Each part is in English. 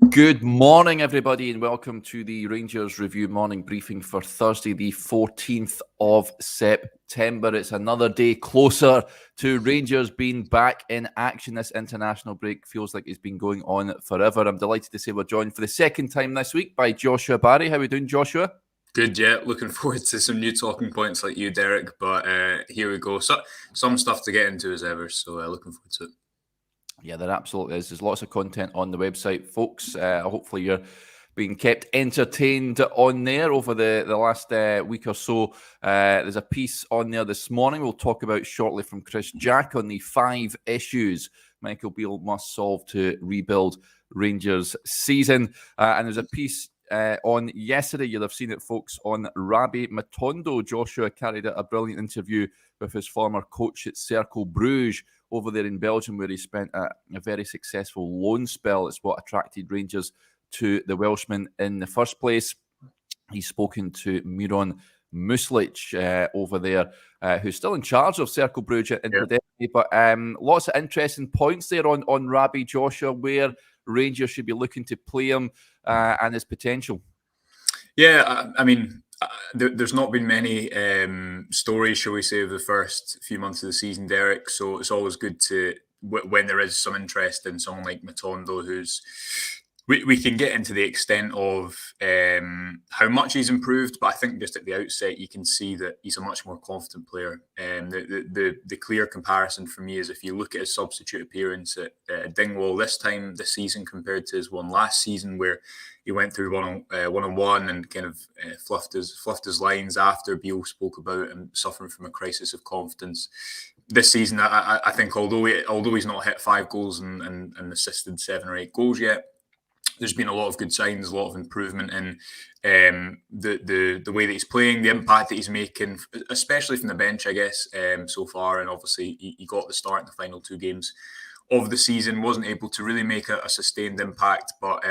Good morning, everybody, and welcome to the Rangers Review morning briefing for Thursday, the 14th of September. It's another day closer to Rangers being back in action. This international break feels like it's been going on forever. I'm delighted to say we're joined for the second time this week by Joshua Barry. How are we doing, Joshua? Good, yeah. Looking forward to some new talking points like you, Derek. But here we go. So, some stuff to get into as ever. So looking forward to it. Yeah, there absolutely is. There's lots of content on the website, folks. Hopefully you're being kept entertained on there over the last week or so. There's a piece on there this morning we'll talk about shortly from Chris Jack on the 5 issues Michael Beale must solve to rebuild Rangers' season. And there's a piece on yesterday, you'll have seen it, folks, on Rabbi Matondo. Joshua carried out a brilliant interview with his former coach at Cercle Bruges over there in Belgium, where he spent a very successful loan spell. It's what attracted Rangers to the Welshman in the first place. He's spoken to Miron Muslic over there, who's still in charge of Cercle Bruges incidentally. But lots of interesting points there on Rabbi, Joshua, where Rangers should be looking to play him and his potential. Yeah, I mean, there's not been many stories, shall we say, of the first few months of the season, Derek. So it's always good to, when there is some interest in someone like Matondo, who's, we can get into the extent of how much he's improved, but I think just at the outset you can see that he's a much more confident player. The clear comparison for me is if you look at his substitute appearance at Dingwall this season compared to his one last season, where he went through one-on-one and kind of fluffed his lines after Beale spoke about him suffering from a crisis of confidence. This season, I think although he's not hit 5 goals and assisted 7 or 8 goals yet, there's been a lot of good signs, a lot of improvement in the way that he's playing, the impact that he's making, especially from the bench, I guess, so far. And obviously, he got the start in the final 2 games of the season, wasn't able to really make a sustained impact. But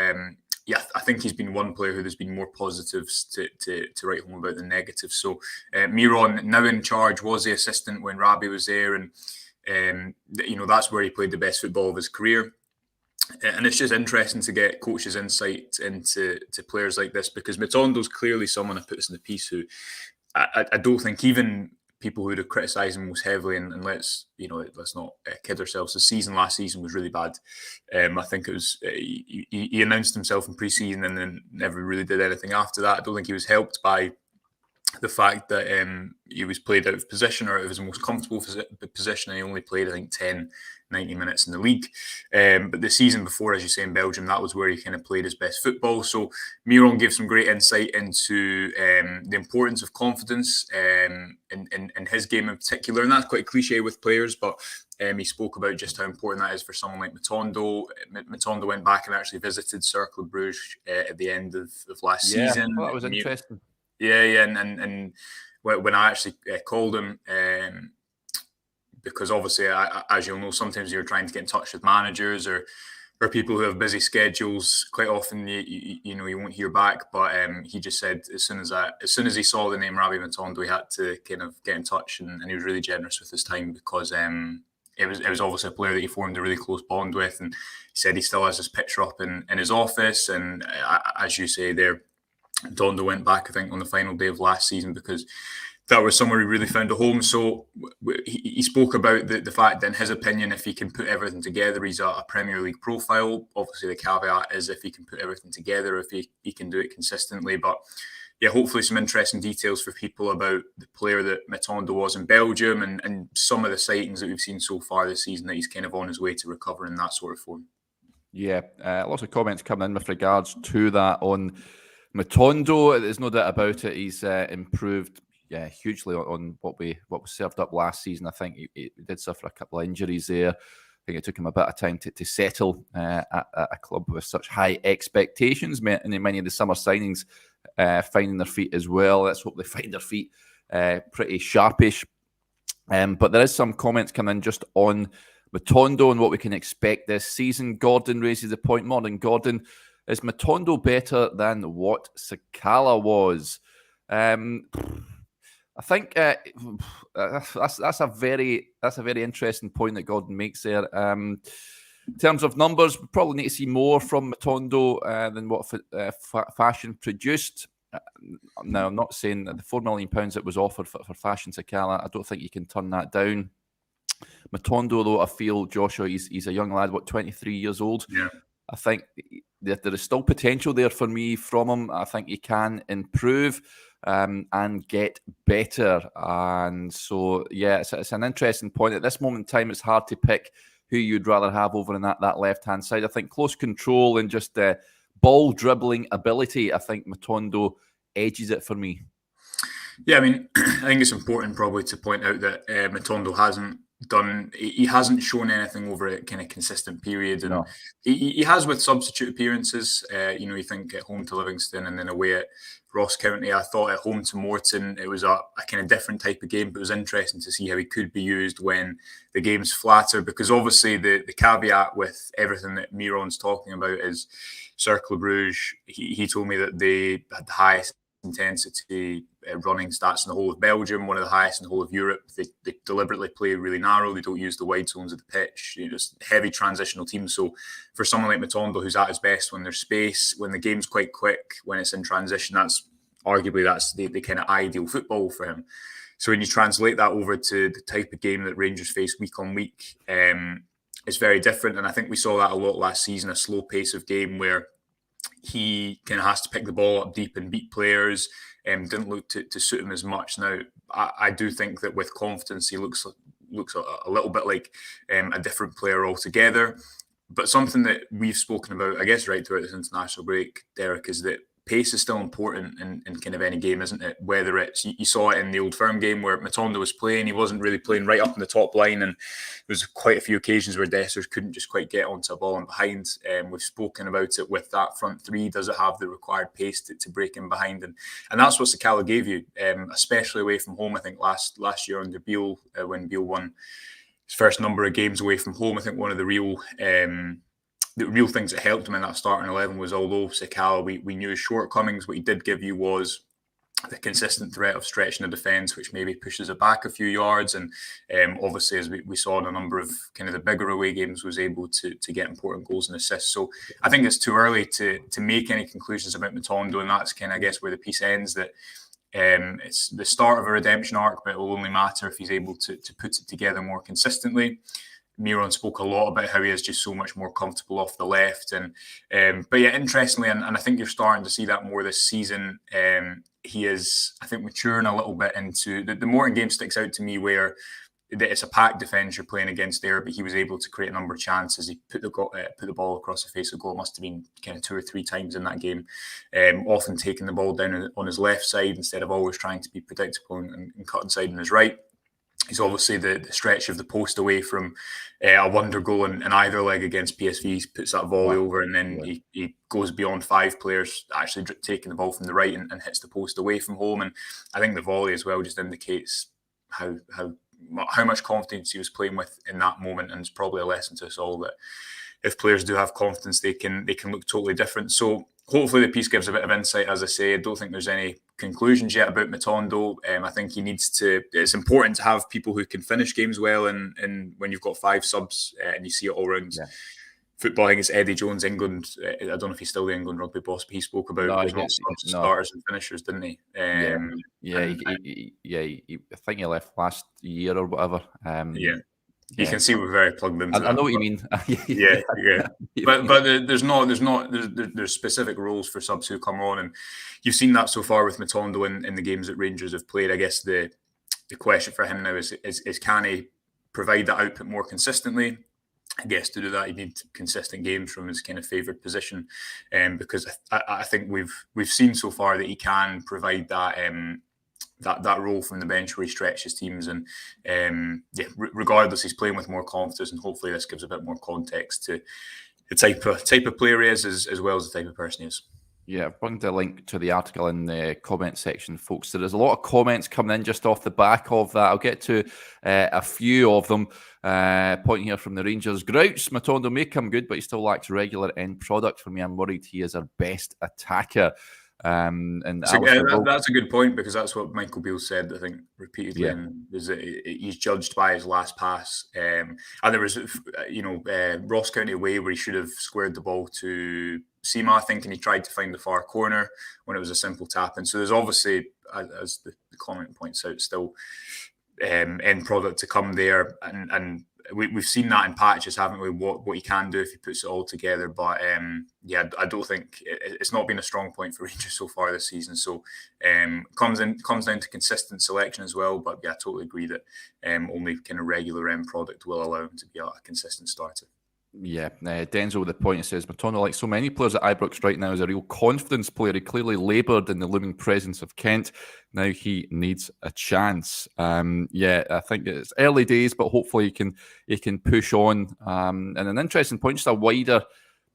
yeah, I think he's been one player who there's been more positives to write home about than negatives. So Miron, now in charge, was the assistant when Rabbi was there. And, that's where he played the best football of his career. And it's just interesting to get coaches' insight into players like this, because Matondo's clearly someone who puts in the piece who I don't think even people who would have criticised him most heavily, and let's not kid ourselves, last season was really bad. I think it was he announced himself in pre-season and then never really did anything after that. I don't think he was helped by the fact that he was played out of position, or it was the most comfortable position, and he only played, I think, 90 minutes in the league. But the season before, as you say, in Belgium, that was where he kind of played his best football. So Miron gave some great insight into the importance of confidence in his game in particular. And that's quite a cliche with players, but he spoke about just how important that is for someone like Matondo. Matondo went back and actually visited Cercle Bruges at the end of last season. Well, that was interesting. Yeah, and when I actually called him, because obviously, as you'll know, sometimes you're trying to get in touch with managers or people who have busy schedules. Quite often, you won't hear back. But he just said as soon as he saw the name Rabbi Matondo, he had to kind of get in touch, and he was really generous with his time, because it was obviously a player that he formed a really close bond with, and he said he still has his picture up in his office. And as you say there, Matondo went back, I think, on the final day of last season, because that was somewhere he really found a home. So he spoke about the fact that, in his opinion, if he can put everything together, he's a Premier League profile. Obviously, the caveat is if he can put everything together, if he can do it consistently. But yeah, hopefully some interesting details for people about the player that Matondo was in Belgium, and some of the sightings that we've seen so far this season, that he's kind of on his way to recovering that sort of form. Yeah, lots of comments coming in with regards to that on Matondo. There's no doubt about it. He's improved, hugely on what was served up last season. I think he did suffer a couple of injuries there. I think it took him a bit of time to settle at a club with such high expectations. Many of the summer signings finding their feet as well. Let's hope they find their feet pretty sharpish. But there is some comments coming in just on Matondo and what we can expect this season. Gordon raises the point. Morning, Gordon. Is Matondo better than what Sakala was? I think that's a very interesting point that Gordon makes there. In terms of numbers, we probably need to see more from Matondo than what Fashion produced. Now, I'm not saying that the £4 million that was offered for Fashion Sakala, I don't think you can turn that down. Matondo, though, I feel, Joshua, he's a young lad, 23 years old. Yeah. I think that there is still potential there for me from him. I think he can improve and get better. And so, yeah, it's an interesting point. At this moment in time, it's hard to pick who you'd rather have over in that left-hand side. I think close control and just ball dribbling ability, I think Matondo edges it for me. Yeah, I mean, I think it's important probably to point out that Matondo hasn't shown anything over a kind of consistent period, and he has with substitute appearances. You think at home to Livingston and then away at Ross County. I thought at home to Morton it was a kind of different type of game, but it was interesting to see how he could be used when the game's flatter, because obviously the caveat with everything that Miron's talking about is Cercle Bruges. He told me that they had the highest intensity running stats in the whole of Belgium, one of the highest in the whole of Europe. They deliberately play really narrow. They don't use the wide zones of the pitch. Just heavy transitional team. So for someone like Matondo, who's at his best when there's space, when the game's quite quick, when it's in transition, that's the kind of ideal football for him. So when you translate that over to the type of game that Rangers face week on week, it's very different. And I think we saw that a lot last season, a slow pace of game where he kind of has to pick the ball up deep and beat players. Didn't look to suit him as much. Now, I do think that with confidence, he looks a little bit like a different player altogether. But something that we've spoken about, I guess, right throughout this international break, Derek, is that pace is still important in kind of any game, isn't it? Whether it's, you saw it in the Old Firm game where Matondo was playing, he wasn't really playing right up in the top line, and there was quite a few occasions where Dessers couldn't just quite get onto a ball and behind. We've spoken about it with that front three. Does it have the required pace to break in behind? And that's what Sakala gave you, especially away from home. I think last year under Beale, when Beale won his first number of games away from home, I think one of the real things that helped him in that starting 11 was, although Sakala, we knew his shortcomings, what he did give you was the consistent threat of stretching the defence, which maybe pushes it back a few yards. And obviously, as we saw in a number of kind of the bigger away games, was able to get important goals and assists. So I think it's too early to make any conclusions about Matondo, and that's kind of, I guess, where the piece ends, that it's the start of a redemption arc, but it will only matter if he's able to put it together more consistently. Miron spoke a lot about how he is just so much more comfortable off the left. But yeah, interestingly, and I think you're starting to see that more this season, he is, I think, maturing a little bit into the Morton game sticks out to me, where it's a packed defence you're playing against there, but he was able to create a number of chances. He put the ball across the face of goal. It must have been kind of 2 or 3 times in that game, often taking the ball down on his left side instead of always trying to be predictable and cut inside on his right. He's obviously the stretch of the post away from a wonder goal in either leg against PSV. He puts that volley over, and then he goes beyond 5 players, actually taking the ball from the right and hits the post away from home. And I think the volley as well just indicates how much confidence he was playing with in that moment. And it's probably a lesson to us all that if players do have confidence, they can look totally different. So hopefully the piece gives a bit of insight. As I say, I don't think there's any conclusions yet about Matondo. I think he needs to. It's important to have people who can finish games well, and when you've got 5 subs and you see it all around football. I think it's Eddie Jones, England. I don't know if he's still the England rugby boss, but he spoke about there's lots of starters and finishers, didn't he? I think he left last year or whatever. You can see we're very plugged into that. I know what you mean. But there's specific roles for subs who come on, and you've seen that so far with Matondo in the games that Rangers have played. I guess the question for him now is can he provide that output more consistently? I guess to do that, you need consistent games from his kind of favoured position, because I think we've seen so far that he can provide that. That role from the bench where he stretches teams, and regardless, he's playing with more confidence, and hopefully this gives a bit more context to the type of player he is, as well as the type of person he is. Yeah, I've bunged a link to the article in the comment section, folks. There's a lot of comments coming in just off the back of that. I'll get to a few of them. Pointing here from the Rangers. Grouch, Matondo may come good, but he still lacks regular end product for me. I'm worried he is our best attacker. And that's a good point, because that's what Michael Beale said, I think, repeatedly, Yeah. and is that he's judged by his last pass. And there was, Ross County away where he should have squared the ball to Sima, thinking he tried to find the far corner when it was a simple tap. And so there's obviously, as the comment points out, still end product to come there, and we've seen that in patches, haven't we? What he can do if he puts it all together. But I don't think it's not been a strong point for Rangers so far this season. So comes down to consistent selection as well. But yeah, I totally agree that only kind of regular end product will allow him to be a consistent starter. Yeah, Denzel with the point, says Matondo, like so many players at Ibrox right now, is a real confidence player. He clearly laboured in the looming presence of Kent. Now he needs a chance. I think it's early days, but hopefully he can push on. And an interesting point, just a wider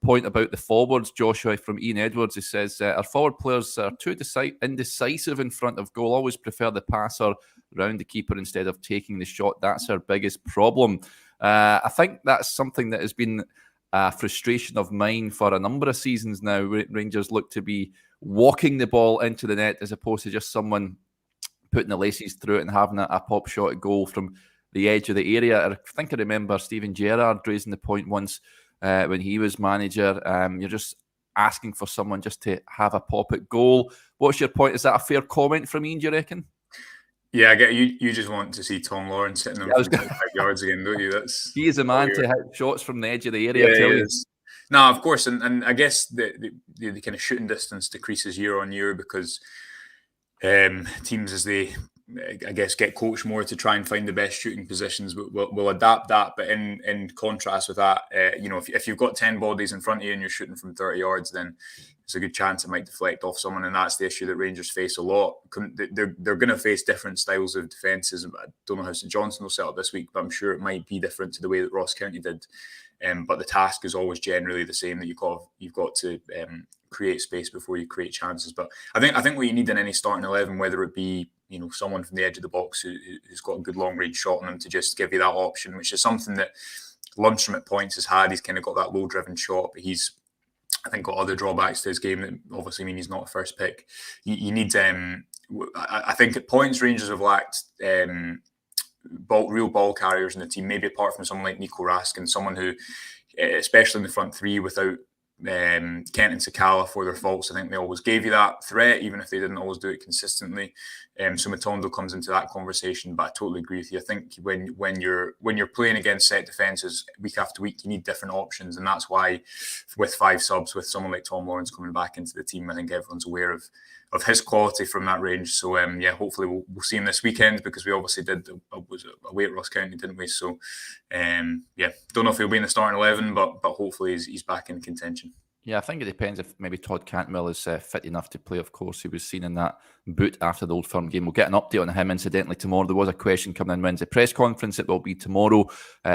point about the forwards, Joshua, from Ian Edwards. He says, our forward players are too indecisive in front of goal, always prefer the passer round the keeper instead of taking the shot. That's our biggest problem. I think that's something that has been a frustration of mine for a number of seasons now. Rangers look to be walking the ball into the net as opposed to just someone putting the laces through it and having a pop shot at goal from the edge of the area. I think I remember Stephen Gerrard raising the point once when he was manager. You're just asking for someone just to have a pop at goal. What's your point? Is that a fair comment from Ian, do you reckon? Yeah, I get you. You just want to see Tom Lawrence hitting them from 25 yards again, don't you? He is a man to hit shots from the edge of the area. Yeah, he is. No, of course, and I guess the kind of shooting distance decreases year on year because teams, as they, I guess, get coached more to try and find the best shooting positions, will adapt that. But in contrast with that, if you've got 10 bodies in front of you and you're shooting from 30 yards, then there's a good chance it might deflect off someone, and that's the issue that Rangers face a lot. They're going to face different styles of defences. I don't know how St Johnstone will set up this week, but I'm sure it might be different to the way that Ross County did. But the task is always generally the same, that you've got to create space before you create chances. But I think what you need in any starting 11, whether it be someone from the edge of the box who's got a good long range shot on them to just give you that option, which is something that Lundstrom at points has had. He's kind of got that low driven shot, but he's, I think, got other drawbacks to his game that obviously mean he's not a first pick. You need, I think at points Rangers have lacked real ball carriers in the team, maybe apart from someone like Nico Raskin, someone who, especially in the front three, without Kent and Sakala for their faults, I think they always gave you that threat, even if they didn't always do it consistently. So Matondo comes into that conversation, but I totally agree with you. I think when you're playing against set defences week after week, you need different options, and that's why with 5 subs, with someone like Tom Lawrence coming back into the team, I think everyone's aware of his quality from that range. So hopefully we'll see him this weekend, because we obviously did was away at Ross County, didn't we? So don't know if he'll be in the starting 11, but hopefully he's back in contention. Yeah, I think it depends if maybe Todd Cantwell is fit enough to play. Of course, he was seen in that boot after the Old Firm game. We'll get an update on him, incidentally, tomorrow. There was a question coming in Wednesday press conference. It will be tomorrow,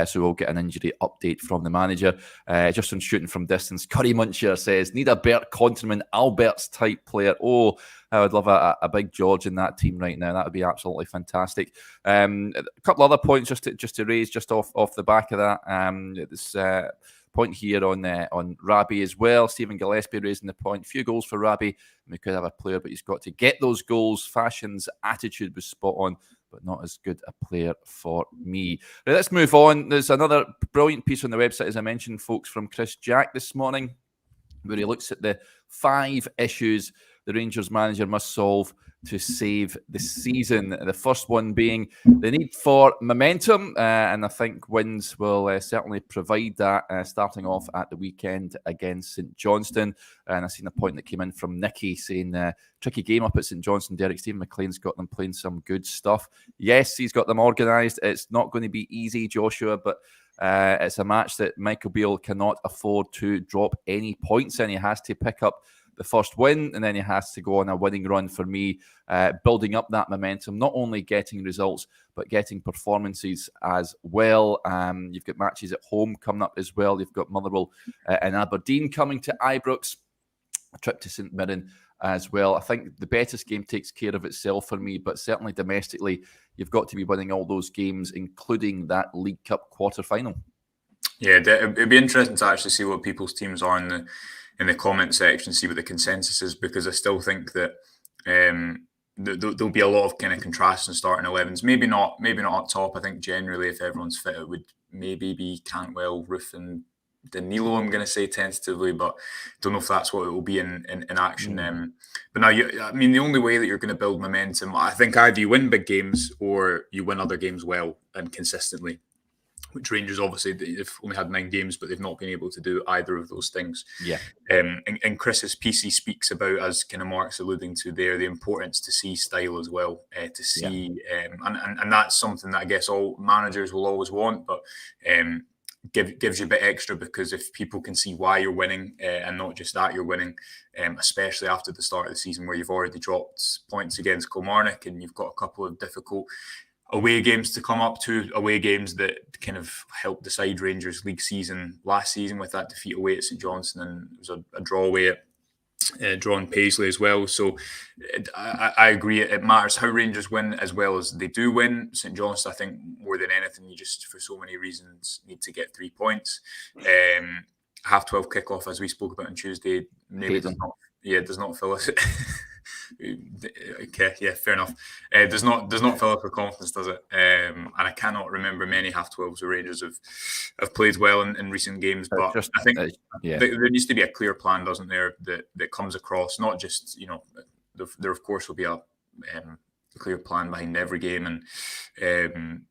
so we'll get an injury update from the manager. Just on shooting from distance, Curry Muncher says, need a Bert Conterman, Albert's type player. Oh, I would love a big George in that team right now. That would be absolutely fantastic. A couple other points just to raise just off the back of that. This point here on Rabbi as well. Stephen Gillespie raising the point. Few goals for Rabbi. We could have a player, but he's got to get those goals. Fashion's attitude was spot on, but not as good a player for me. Right, let's move on. There's another brilliant piece on the website, as I mentioned, folks, from Chris Jack this morning, where he looks at the 5 issues the Rangers manager must solve to save the season. The first one being the need for momentum, and I think wins will certainly provide that, starting off at the weekend against St Johnstone. And I've seen a point that came in from Nicky saying, tricky game up at St Johnstone, Derek. Stephen McLean's got them playing some good stuff. Yes, he's got them organised. It's not going to be easy, Joshua, but it's a match that Michael Beale cannot afford to drop any points in. He has to pick up the first win, and then he has to go on a winning run for me, building up that momentum, not only getting results, but getting performances as well. You've got matches at home coming up as well. You've got Motherwell and Aberdeen coming to Ibrox, a trip to St Mirren as well. I think the Betis game takes care of itself for me, but certainly domestically, you've got to be winning all those games, including that League Cup quarter-final. Yeah, it'd be interesting to actually see what people's teams are in the comment section, see what the consensus is, because I still think that there'll be a lot of kind of contrasts in starting 11s. Maybe not up top. I think generally, if everyone's fit, it would maybe be Cantwell, Roof, and Danilo. I'm going to say tentatively, but don't know if that's what it will be in action. But now, the only way that you're going to build momentum, I think, either you win big games or you win other games well and consistently. Which Rangers, obviously, they've only had 9 games, but they've not been able to do either of those things. Yeah. And Chris's piece, he speaks about, as kind of Mark's alluding to there, the importance to see style as well, to see, and that's something that I guess all managers will always want, but gives you a bit extra, because if people can see why you're winning and not just that you're winning, especially after the start of the season where you've already dropped points against Kilmarnock and you've got a couple of difficult away games to come up to, away games that kind of helped decide Rangers' league season last season with that defeat away at St Johnstone, and it was a draw away at drawn Paisley as well. So I agree, it matters how Rangers win as well as they do win. St Johnstone, I think, more than anything, you just, for so many reasons, need to get 3 points. 12:30 kickoff, as we spoke about on Tuesday, maybe does not fill us. Okay, yeah, fair enough. Does not fill up with confidence, does it? And I cannot remember many 12:30s where Rangers have played well in recent games. But I think there needs to be a clear plan, doesn't there, that comes across. Not just, there of course will be a clear plan behind every game, and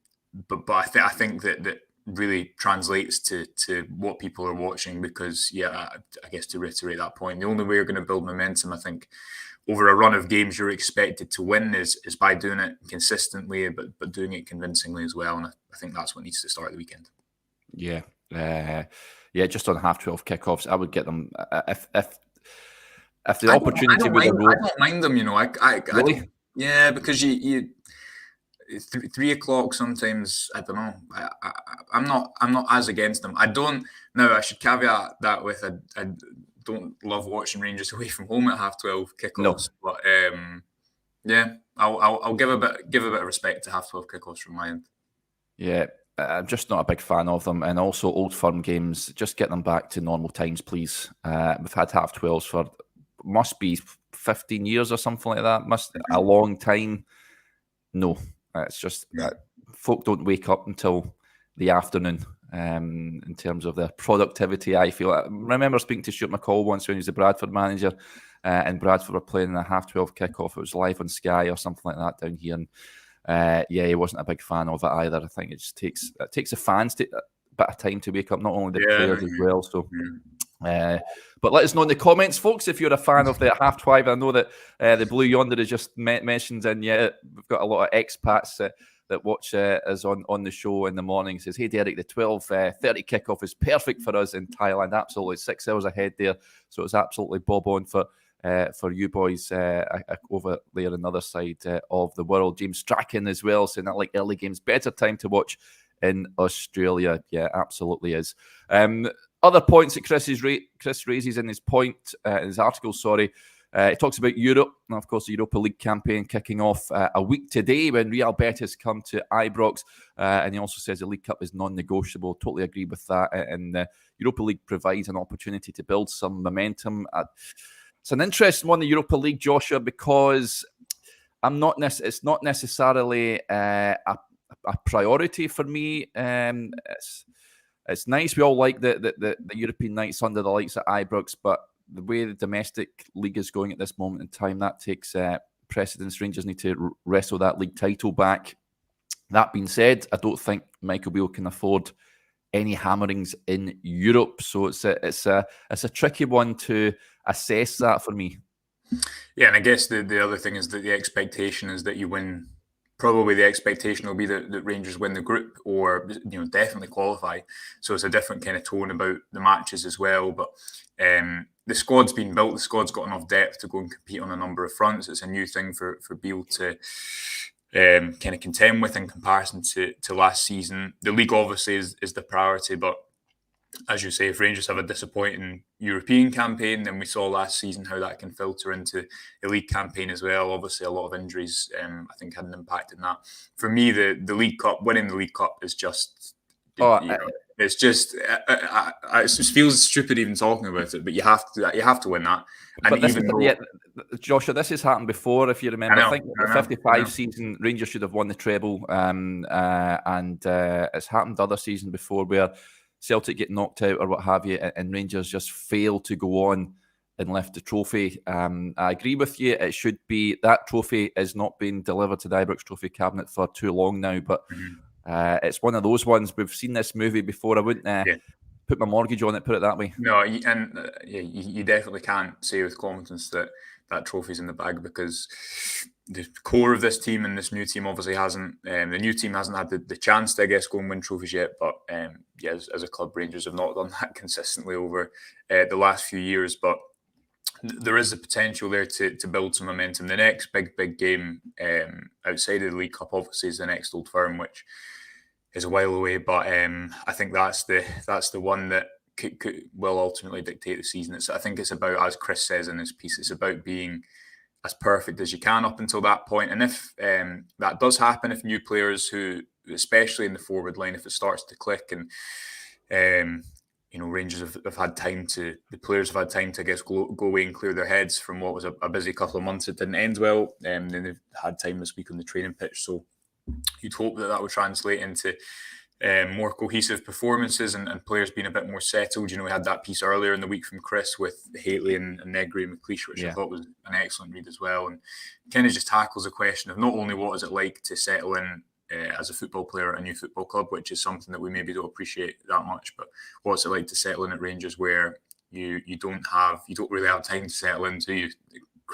but I think that really translates to what people are watching, because I guess to reiterate that point, the only way you're going to build momentum, I think, over a run of games you're expected to win is by doing it consistently, but doing it convincingly as well. And I think that's what needs to start the weekend. Yeah. Just on 12:30 kickoffs, I would get them if the opportunity was. I don't mind them, Really? Because you 3 o'clock sometimes. I don't know. I'm not as against them. I don't. Now I should caveat that with I don't love watching Rangers away from home at 12:30 kickoffs, but I'll give a bit of respect to 12:30 kickoffs from my end. Yeah, I'm just not a big fan of them, and also Old Firm games. Just get them back to normal times, please. We've had 12:30s for must be 15 years or something like that. A long time. No, it's just that folk don't wake up until the afternoon. In terms of the productivity, I feel. I remember speaking to Stuart McCall once when he was the Bradford manager, and Bradford were playing a 12:30 kickoff. It was live on Sky or something like that down here, and he wasn't a big fan of it either. I think it just takes the fans a bit of time to wake up, not only the players as well. So, but let us know in the comments, folks, if you're a fan of the 12:30. I know that the Blue Yonder is just mentioned, and we've got a lot of expats that watch us on the show in the morning. He says, hey, Derek, the 12:30 kickoff is perfect for us in Thailand. Absolutely 6 hours ahead there. So it's absolutely bob on for you boys over there on the other side of the world. James Strachan as well, saying that like early games, better time to watch in Australia. Yeah, absolutely is. Other points that Chris raises in his article, he talks about Europe, and of course the Europa League campaign kicking off a week today when Real Betis come to Ibrox, and he also says the League Cup is non-negotiable. Totally agree with that, and the Europa League provides an opportunity to build some momentum. It's an interesting one, the Europa League, Joshua, because it's not necessarily a priority for me. It's nice. We all like the European nights under the lights at Ibrox, but the way the domestic league is going at this moment in time, that takes precedence. Rangers need to wrestle that league title back. That being said, I don't think Michael Beale can afford any hammerings in Europe, so it's a tricky one to assess that for me. Yeah, and I guess the other thing is that the expectation is that you win. Probably the expectation will be that Rangers win the group, or definitely qualify. So it's a different kind of tone about the matches as well. But the squad's been built. The squad's got enough depth to go and compete on a number of fronts. It's a new thing for Beale to kind of contend with in comparison to last season. The league obviously is the priority, but as you say, if Rangers have a disappointing European campaign, then we saw last season how that can filter into the league campaign as well. Obviously, a lot of injuries, I think, had an impact in that. For me, the League Cup, winning the League Cup is just... It's just it just feels stupid even talking about it, but you have to win that. And But this even is, though, yeah, Joshua, this has happened before. If you remember, I think the I 55 know. season, Rangers should have won the treble, and it's happened the other season before where Celtic get knocked out or what have you, and Rangers just fail to go on and lift the trophy. I agree with you. It should be, that trophy is not being delivered to the Ibrox Trophy cabinet for too long now, but it's one of those ones. We've seen this movie before. I wouldn't put my mortgage on it, put it that way. No, you definitely can't say with confidence that trophy's in the bag, because the core of this team and this new team obviously hasn't. The new team hasn't had the chance to, I guess, go and win trophies yet. But as a club, Rangers have not done that consistently over the last few years. But there is the potential there to build some momentum. The next big game outside of the League Cup obviously is the next Old Firm, which is a while away. But I think that's the one that will ultimately dictate the season. I think it's about, as Chris says in his piece, it's about being as perfect as you can up until that point. And if that does happen, if new players who, especially in the forward line, if it starts to click and Rangers have had time to, the players have had time to, I guess, go away and clear their heads from what was a busy couple of months. It didn't end well. Then they've had time this week on the training pitch. So you'd hope that would translate into more cohesive performances and players being a bit more settled. We had that piece earlier in the week from Chris with Haitley and Negri and McLeish, which I thought was an excellent read as well. And kind of just tackles the question of not only what is it like to settle in as a football player at a new football club, which is something that we maybe don't appreciate that much, but what's it like to settle in at Rangers where you don't really have time to settle into.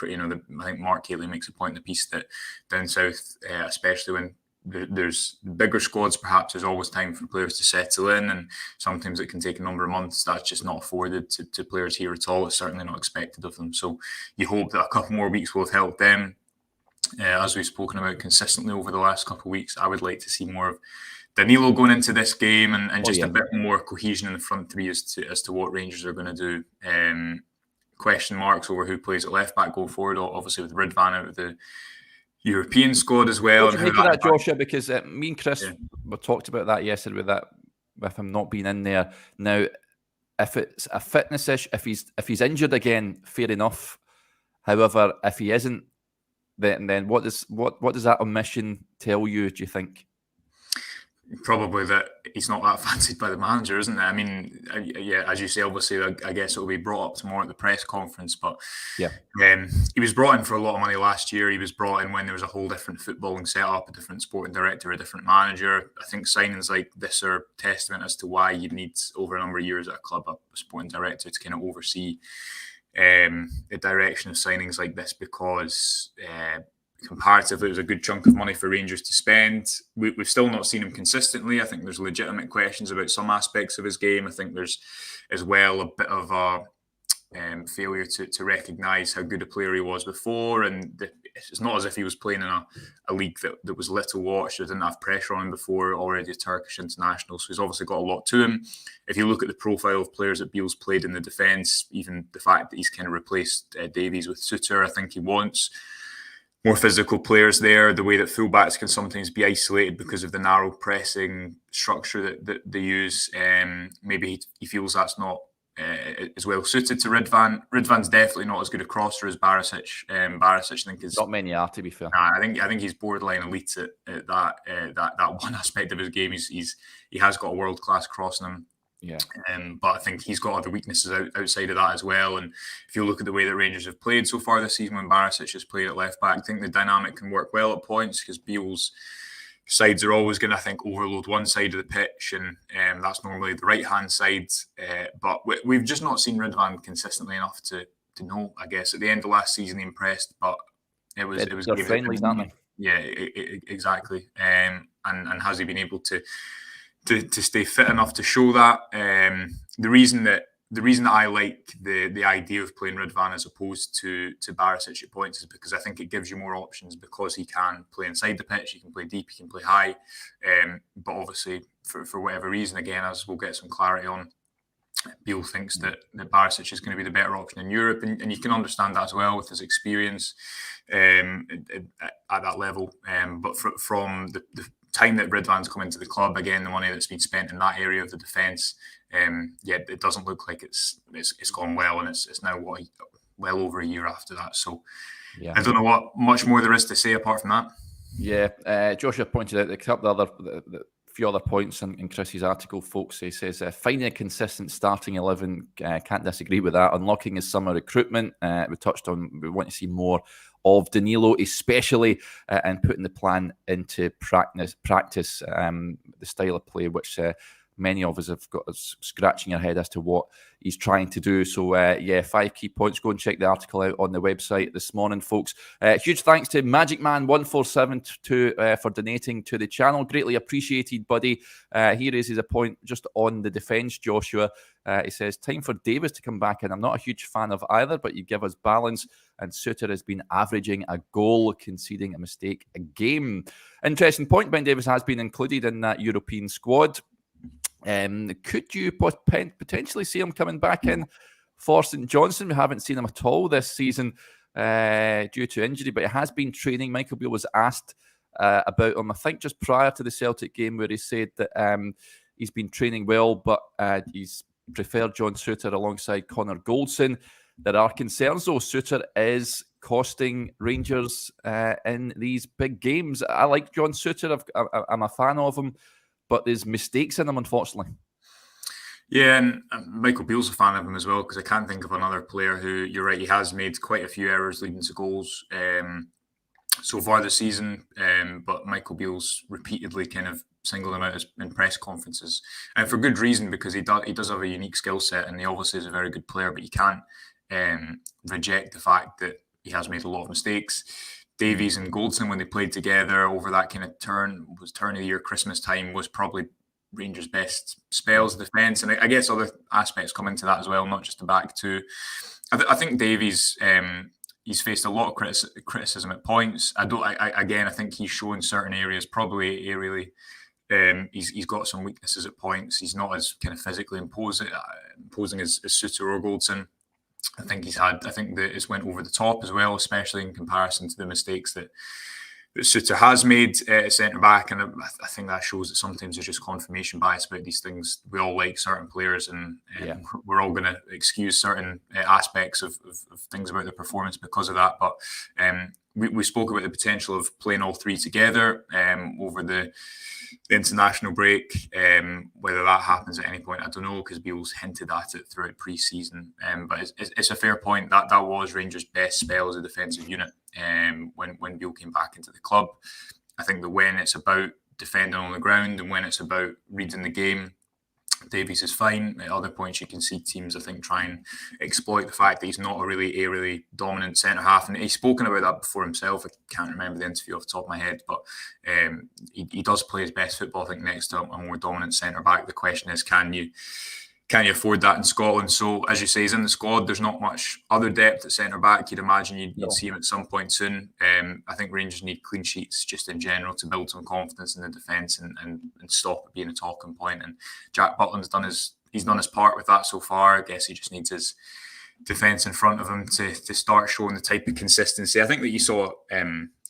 I think Mark Haitley makes a point in the piece that down south, especially when there's bigger squads, perhaps there's always time for players to settle in, and sometimes it can take a number of months. That's just not afforded to players here at all. It's certainly not expected of them. So you hope that a couple more weeks will have helped them. As we've spoken about consistently over the last couple of weeks, I would like to see more of Danilo going into this game and a bit more cohesion in the front three as to what Rangers are going to do. Question marks over who plays at left back going forward, obviously with Ridvan out of the European squad as well. What do you make of that, Joshua? Because me and Chris we talked about that yesterday with him not being in there. Now, if it's a fitness issue, if he's injured again, fair enough. However, if he isn't, then what does that omission tell you, do you think? Probably that he's not that fancied by the manager, isn't it? I mean, as you say, obviously, I guess it will be brought up tomorrow at the press conference. But he was brought in for a lot of money last year. He was brought in when there was a whole different footballing setup, a different sporting director, a different manager. I think signings like this are testament as to why you need, over a number of years at a club, a sporting director to kind of oversee the direction of signings like this, because comparatively, it was a good chunk of money for Rangers to spend. We've still not seen him consistently. I think there's legitimate questions about some aspects of his game. I think there's as well a bit of a failure to recognise how good a player he was before. And it's not as if he was playing in a league that was little watched or didn't have pressure on him before, already a Turkish international. So he's obviously got a lot to him. If you look at the profile of players that Beale's played in the defence, even the fact that he's kind of replaced Davies with Suter, I think he wants more physical players there. The way that fullbacks can sometimes be isolated because of the narrow pressing structure that they use. Maybe he feels that's not as well suited to Ridvan. Ridvan's definitely not as good a crosser as Barisic. Barisic, I think, is not many are, to be fair. I think he's borderline elite at that one aspect of his game. He has got a world class cross in him. Yeah. But I think he's got other weaknesses outside of that as well. And if you look at the way that Rangers have played so far this season when Barisic has played at left back, I think the dynamic can work well at points, because Beale's sides are always going to, I think, overload one side of the pitch, and that's normally the right-hand side. But we've just not seen Ridvan consistently enough to know, I guess. At the end of last season, he impressed, but it was they're friendlies, aren't they? Yeah, exactly. And has he been able to stay fit enough to show that? The reason that I like the idea of playing Ridvan as opposed to Barisic at points is because I think it gives you more options, because he can play inside the pitch, he can play deep, he can play high. But obviously, for whatever reason, again, as we'll get some clarity on, Beale thinks that Barisic is going to be the better option in Europe, and you can understand that as well with his experience at that level. But from the time that Ridvan's come into the club, again, the money that's been spent in that area of the defence, it doesn't look like it's gone well, and it's now well over a year after that. So I don't know what much more there is to say apart from that. Yeah, Joshua pointed out a couple of few other points in Chris's article, folks. He says, finding a consistent starting 11, can't disagree with that. Unlocking his summer recruitment. We touched on, we want to see more of Danilo, especially, and putting the plan into practice, the style of play, which many of us have got us scratching our head as to what he's trying to do. So, 5 key points. Go and check the article out on the website this morning, folks. Huge thanks to Magic Man 147 for donating to the channel. Greatly appreciated, buddy. He raises a point just on the defence, Joshua. He says, time for Davis to come back in. I'm not a huge fan of either, but you give us balance, and Suter has been averaging a goal, conceding a mistake a game. Interesting point. Ben Davis has been included in that European squad. Could you potentially see him coming back in for St Johnstone? We haven't seen him at all this season due to injury, but he has been training. Michael Beale was asked about him, I think, just prior to the Celtic game, where he said that he's been training well, but he's preferred John Suter alongside Connor Goldson. There are concerns, though. Suter is costing Rangers in these big games. I like John Suter. I'm a fan of him, but there's mistakes in him, unfortunately. Yeah, and Michael Beale's a fan of him as well, because I can't think of another player who, you're right, he has made quite a few errors leading to goals so far this season, but Michael Beale's repeatedly kind of singled him out in press conferences, and for good reason, because he does have a unique skill set, and he obviously is a very good player, but you can't reject the fact that he has made a lot of mistakes. Davies and Goldson, when they played together over that kind of turn of the year, Christmas time, was probably Rangers' best spells of defence. And I guess other aspects come into that as well, not just the back two. I think Davies, he's faced a lot of criticism at points. I think he's shown certain areas, probably aerially. He's got some weaknesses at points. He's not as kind of physically imposing as Suter or Goldson. I think that it's went over the top as well, especially in comparison to the mistakes that Suter has made at centre back, and I think that shows that sometimes there's just confirmation bias about these things. We all like certain players, and we're all going to excuse certain aspects of things about their performance because of that. But we spoke about the potential of playing all three together over the international break. Whether that happens at any point, I don't know, because Beale's hinted at it throughout pre-season. But it's a fair point. That was Rangers' best spell as a defensive unit when Beale came back into the club. I think that when it's about defending on the ground and when it's about reading the game, Davies is fine. At other points, you can see teams, I think, try and exploit the fact that he's not a really dominant centre-half. And he's spoken about that before himself. I can't remember the interview off the top of my head, but he does play his best football, I think, next to a more dominant centre-back. The question is, can you afford that in Scotland? So, as you say, he's in the squad. There's not much other depth at centre-back. You'd imagine you'd see him at some point soon. I think Rangers need clean sheets just in general to build some confidence in the defence and stop it being a talking point. And Jack Butland's done his part with that so far. I guess he just needs his defence in front of him to start showing the type of consistency. I think that you saw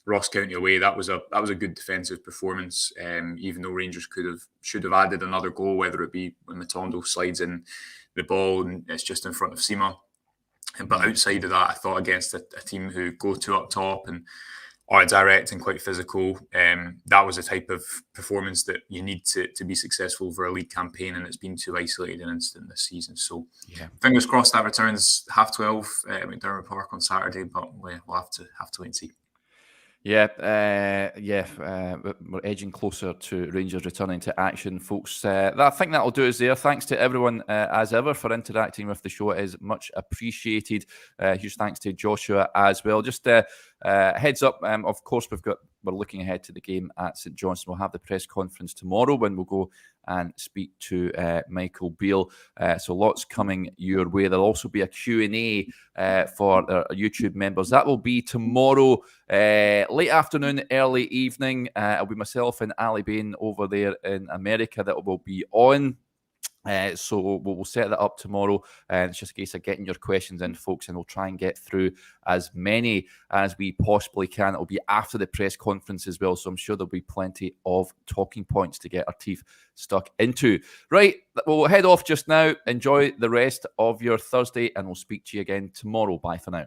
Ross County away. That was a good defensive performance. Even though Rangers should have added another goal, whether it be when Matondo slides in the ball and it's just in front of Sima. But outside of that, I thought against a team who go two up top and are direct and quite physical, that was a type of performance that you need to be successful for a league campaign, and it's been too isolated an incident this season. So fingers crossed that returns 12:30 at McDermott Park on Saturday, but we'll have to wait and see. We're edging closer to Rangers returning to action, folks. I think that'll do us there. Thanks to everyone, as ever, for interacting with the show. It is much appreciated. Huge thanks to Joshua as well. Just heads up, of course, we're looking ahead to the game at St Johnstone. We'll have the press conference tomorrow when we'll go and speak to Michael Beale. So lots coming your way. There'll also be a Q&A for our YouTube members. That will be tomorrow, late afternoon, early evening. It'll be myself and Ali Bain over there in America that will be on. So we'll set that up tomorrow, and it's just a case of getting your questions in, folks, and we'll try and get through as many as we possibly can. It'll be after the press conference as well, so I'm sure there'll be plenty of talking points to get our teeth stuck into. Right, we'll head off just now. Enjoy the rest of your Thursday, and we'll speak to you again tomorrow. Bye for now.